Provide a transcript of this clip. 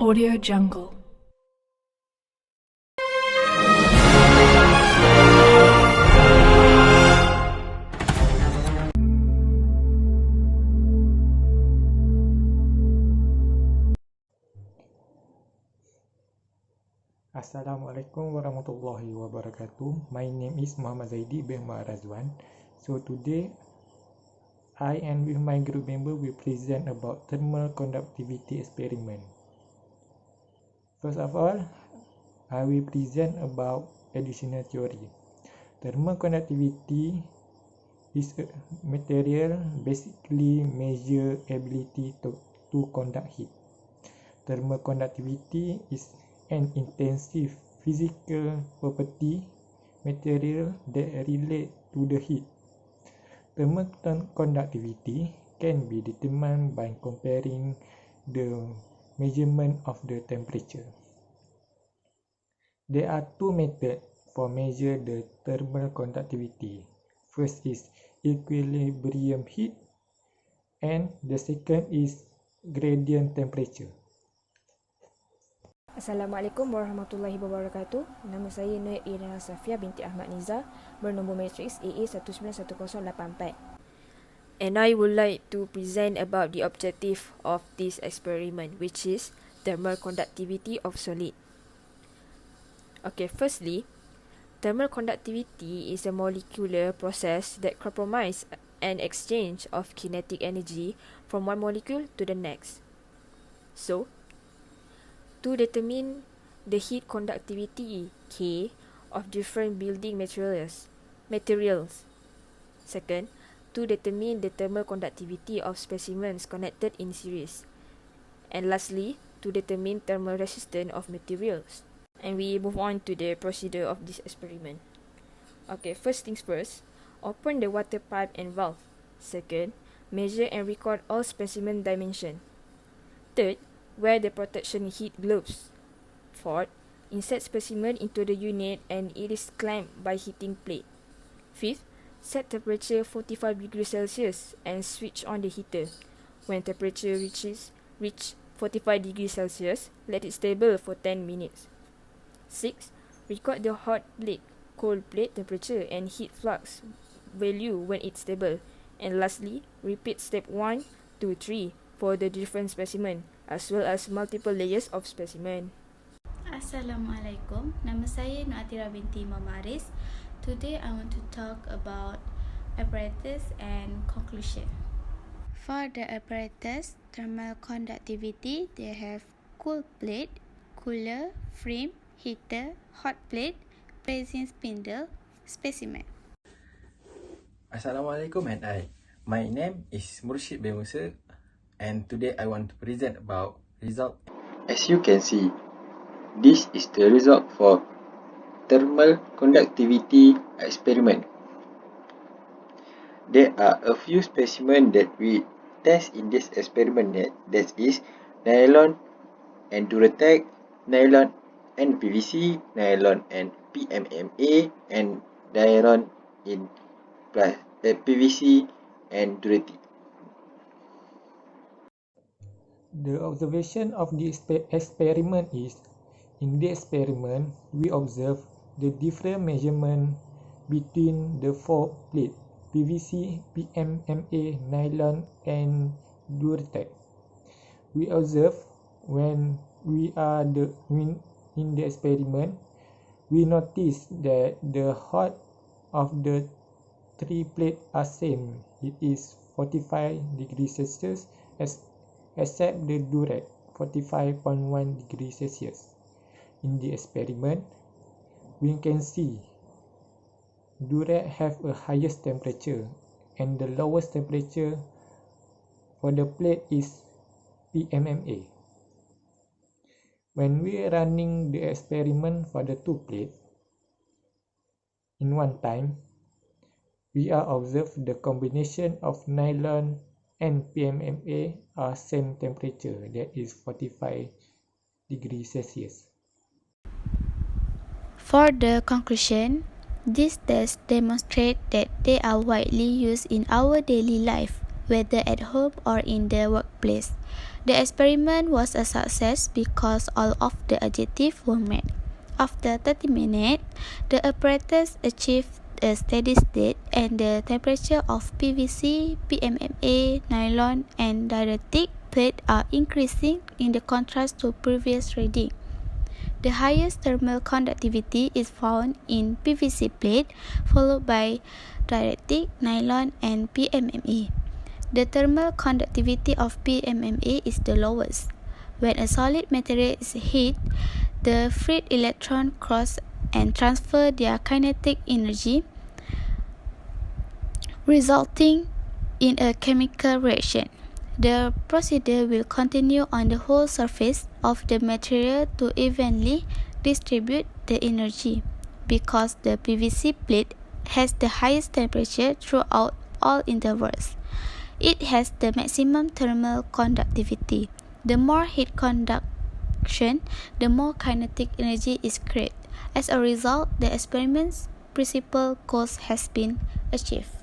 Audio Jungle. Assalamualaikum warahmatullahi wabarakatuh. My name is Muhammad Zaidi bin Razwan. So today, I and with my group member will present about thermal conductivity experiment. First of all, I will present about additional theory. Thermal conductivity is a material basically measure ability to conduct heat. Thermal conductivity is an intensive physical property material that relate to the heat. Thermal conductivity can be determined by comparing the measurement of the temperature. There are two methods for measure the thermal conductivity. First is equilibrium heat and the second is gradient temperature. Assalamualaikum warahmatullahi wabarakatuh. Nama saya Nur Ira Safia binti Ahmad Niza, bernombor matriks AA191084. And I would like to present about the objective of this experiment, which is thermal conductivity of solid. Okay, firstly, thermal conductivity is a molecular process that compromises an exchange of kinetic energy from one molecule to the next. So, to determine the heat conductivity K of different building materials. Second, to determine the thermal conductivity of specimens connected in series. And lastly, to determine thermal resistance of materials. And we move on to the procedure of this experiment. Okay, first things first, open the water pipe and valve. Second, measure and record all specimen dimension. Third, wear the protection heat gloves. Fourth, insert specimen into the unit and it is clamped by heating plate. Fifth, set temperature 45 degrees Celsius and switch on the heater. When temperature reach 45 degrees Celsius, let it stable for 10 minutes. Sixth, record the hot plate, cold plate temperature and heat flux value when it's stable. And lastly, repeat step 1, 2, 3 for the different specimen, as well as multiple layers of specimen. Assalamualaikum. Nama saya Nuatira binti Mamaris. Today I want to talk about apparatus and conclusion. For the apparatus, thermal conductivity, they have cool plate, cooler, frame, heater, hot plate, pressing spindle, specimen. Assalamualaikum and my name is Murshid bin Musa and today I want to present about result. As you can see, this is the result for thermal conductivity experiment. There are a few specimens that we test in this experiment that is nylon and Duratec, nylon and PVC, nylon and PMMA, and nylon in PVC and Duratec. The observation of the experiment is, in the experiment, we observe the different measurement between the four plates, PVC, PMMA, nylon and Duratec. We observe when we are in the experiment, we notice that the hot of the three plates are same. It is 45 degrees Celsius except the Duratec 45.1 degrees Celsius. In the experiment, we can see Duratec have a highest temperature and the lowest temperature for the plate is PMMA. When we are running the experiment for the two plates, in one time, we are observe the combination of nylon and PMMA are same temperature, that is 45 degrees Celsius. For the conclusion, these tests demonstrate that they are widely used in our daily life whether at home or in the workplace. The experiment was a success because all of the objectives were met. After 30 minutes, the apparatus achieved a steady state and the temperature of PVC, PMMA, nylon, and dielectric plate are increasing in the contrast to previous reading. The highest thermal conductivity is found in PVC plate, followed by dielectric, nylon, and PMMA. The thermal conductivity of PMMA is the lowest. When a solid material is heated, the free electrons cross and transfer their kinetic energy, resulting in a chemical reaction. The procedure will continue on the whole surface of the material to evenly distribute the energy. Because the PVC plate has the highest temperature throughout all intervals, it has the maximum thermal conductivity. The more heat conduction, the more kinetic energy is created. As a result, the experiment's principal goal has been achieved.